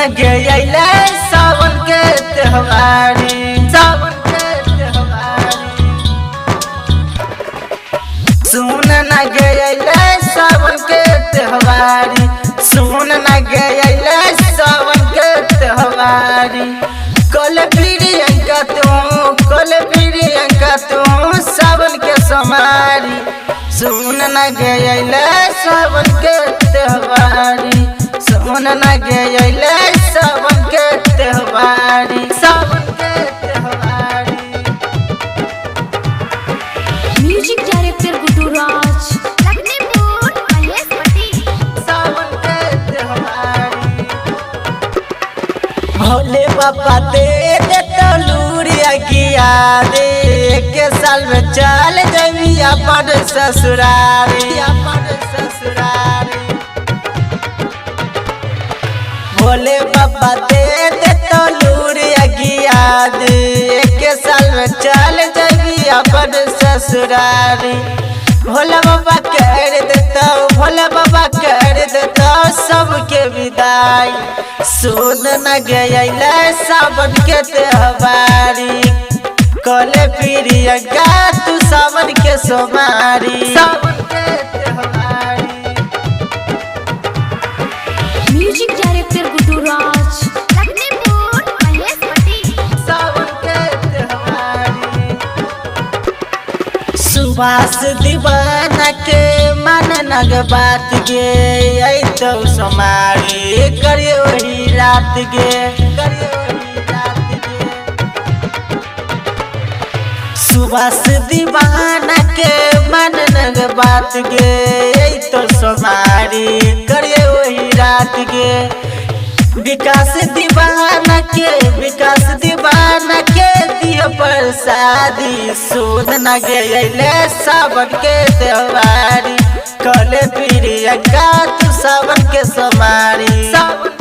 न गइले सावन के त्योहारी, सावन के त्योहारी। सुन न गइले सावन के त्योहारी, सुन न गइले सावन के त्योहारी। कल प्रियंका तू सावन के समारी, सुन न गइले सावन के त्योहारी, सुन न गइले सावन के त्योहारी, सावन के त्योहारी। म्यूजिक डायरेक्टर गुड्डू राज, लखनपुर महेश पति। सावन के त्योहारी। भोले बाबा दे लूरिया किया दे, के साल में चल जमिया पर ससुरारी, अपन ससुरारी। भोले बाबा दे लूरिया किया दे, के साल में चल जमिया पर ससुरारी। भोला बाबा कर देता, भोला बाबा कर देता सबके विदाई। सुन न गइले सावन के त्योहारी, कले प्रियंका तू सावन के सोमारी, सावन के त्योहारी। म्यूजिक डायरेक्टर गुड्डू राज, लखनपुर महेश पति। सावन के त्योहारी। सुभाष दीवाना के मन नग बात गे, आई तो सोमारी करिए वही रात गे, करिए वही रात गे। सुभाष दीवाना के मन नग बात गे, आई तो सोमारी करिए वही रात गे। विकास दीवाना के दियो प्रसादी, सुन न गइले सावन के त्योहारी, कले प्रियंका तू सावन के समारी, सावन